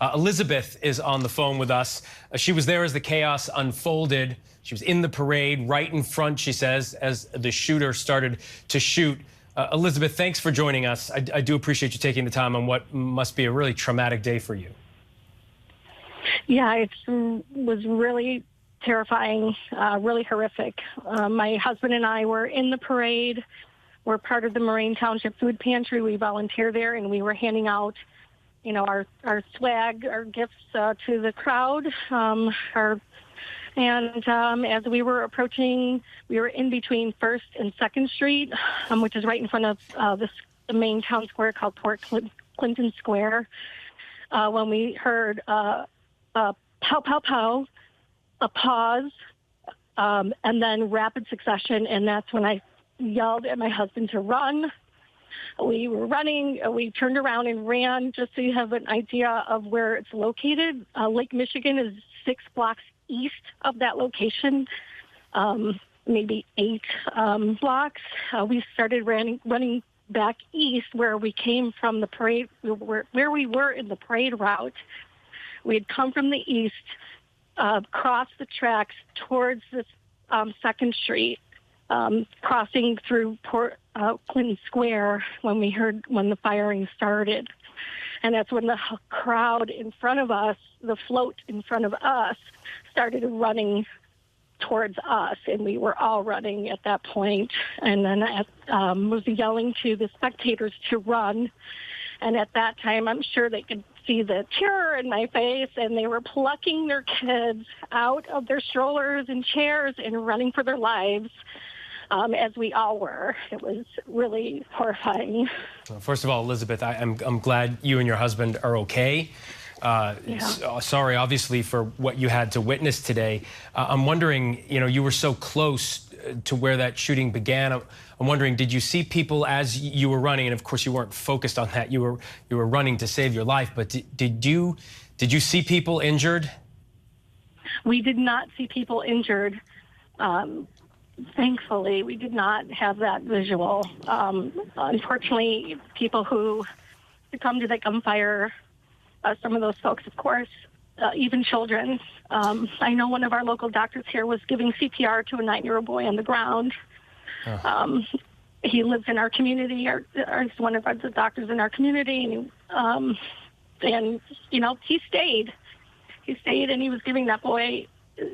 Elizabeth is on the phone with us. She was there as the chaos unfolded. She was in the parade right in front, she says, as the shooter started to shoot. Elizabeth, thanks for joining us. I do appreciate you taking the time on what must be a really traumatic day for you. Yeah, it was really terrifying, really horrific. My husband and I were in the parade. We're part of the Moraine Township Food Pantry. We volunteer there, and we were handing out, our swag, our gifts to the crowd. As we were approaching, we were in between 1st and 2nd Street, which is right in front of the main town square called Port Clinton Square, when we heard pow, pow, pow, a pause, and then rapid succession, and that's when I yelled at my husband to run. We were running. We turned around and ran. Just so you have an idea of where it's located, Lake Michigan is 6 blocks east of that location, maybe 8 blocks. We started running back east where we came from the parade, where we were in the parade route. We had come from the east, crossed the tracks towards this 2nd Street, crossing through Port Clinton Square when the firing started. And that's when the crowd in front of us, the float in front of us, started running towards us, and we were all running at that point. And then I was yelling to the spectators to run. And at that time, I'm sure they could see the terror in my face, and they were plucking their kids out of their strollers and chairs and running for their lives, as we all were. It was really horrifying. Well, first of all, Elizabeth, I'm glad you and your husband are okay. Sorry, obviously, for what you had to witness today. I'm wondering, you were so close to where that shooting began. I'm wondering, did you see people as you were running? And of course, you weren't focused on that. You were running to save your life. But did you see people injured? We did not see people injured. Thankfully, we did not have that visual. Unfortunately, people who succumbed to that gunfire, some of those folks, of course, even children. I know one of our local doctors here was giving CPR to a 9-year-old boy on the ground. He lives in our community, he's one of the doctors in our community, and he stayed. He stayed, and he was giving that boy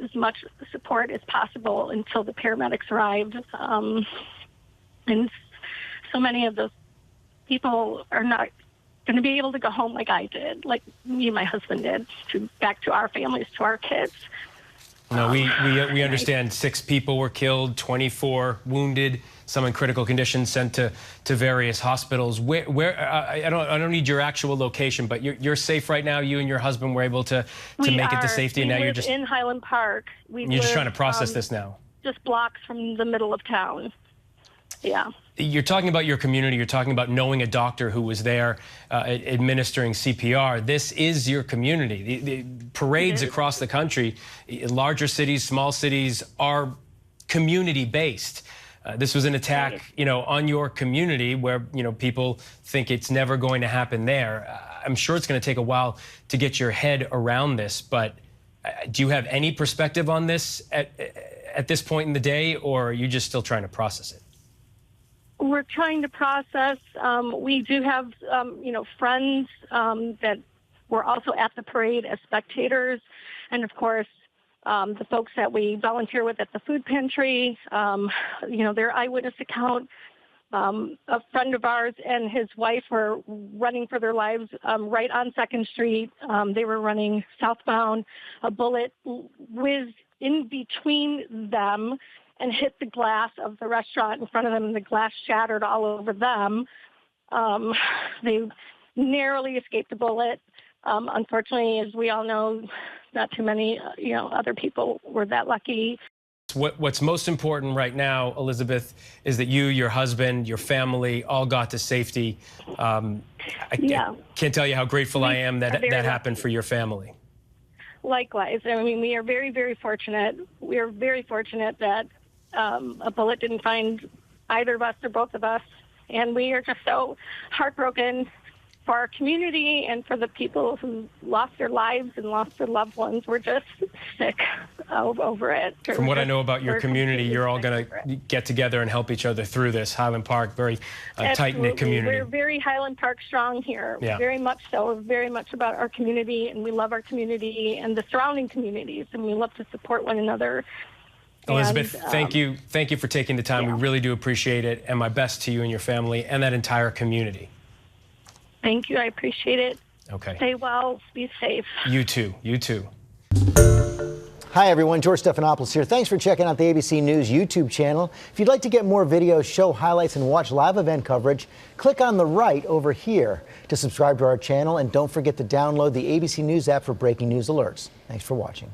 as much support as possible until the paramedics arrived. And so many of those people are not going to be able to go home like I did, like me and my husband did, back to our families, to our kids. No, we understand 6 people were killed, 24 wounded, some in critical condition, sent to various hospitals. Where I don't need your actual location, but you're safe right now. You and your husband were able to make it to safety, and now you're just in Highland Park. You're just trying to process this now. Just blocks from the middle of town. Yeah. You're talking about your community. You're talking about knowing a doctor who was there administering CPR. This is your community. The parades across the country, larger cities, small cities, are community-based. This was an attack, on your community where, people think it's never going to happen there. I'm sure it's going to take a while to get your head around this, but do you have any perspective on this at this point in the day, or are you just still trying to process it? We're trying to process. We do have, friends that were also at the parade as spectators. And, of course, the folks that we volunteer with at the food pantry, their eyewitness account. A friend of ours and his wife were running for their lives right on 2nd Street. They were running southbound. A bullet whizzed in between them and hit the glass of the restaurant in front of them, and the glass shattered all over them. They narrowly escaped the bullet. Unfortunately, as we all know, not too many, other people were that lucky. What's most important right now, Elizabeth, is that you, your husband, your family all got to safety. I can't tell you how grateful I am that happened for your family. Likewise. I mean, we are very, very fortunate. We are very fortunate that a bullet didn't find either of us or both of us. And we are just so heartbroken for our community and for the people who lost their lives and lost their loved ones. We're just sick over it. From what I know about your community, you're all going to get together and help each other through this. Highland Park, very tight-knit community. We're very Highland Park strong here. Yeah. Very much so. We're very much about our community, and we love our community and the surrounding communities, and we love to support one another. Elizabeth, And, thank you. Thank you for taking the time. Yeah. We really do appreciate it, and my best to you and your family and that entire community. Thank you. I appreciate it. Okay. Stay well. Be safe. You too. You too. Hi, everyone. George Stephanopoulos here. Thanks for checking out the ABC News YouTube channel. If you'd like to get more videos, show highlights, and watch live event coverage, click on the right over here to subscribe to our channel. And don't forget to download the ABC News app for breaking news alerts. Thanks for watching.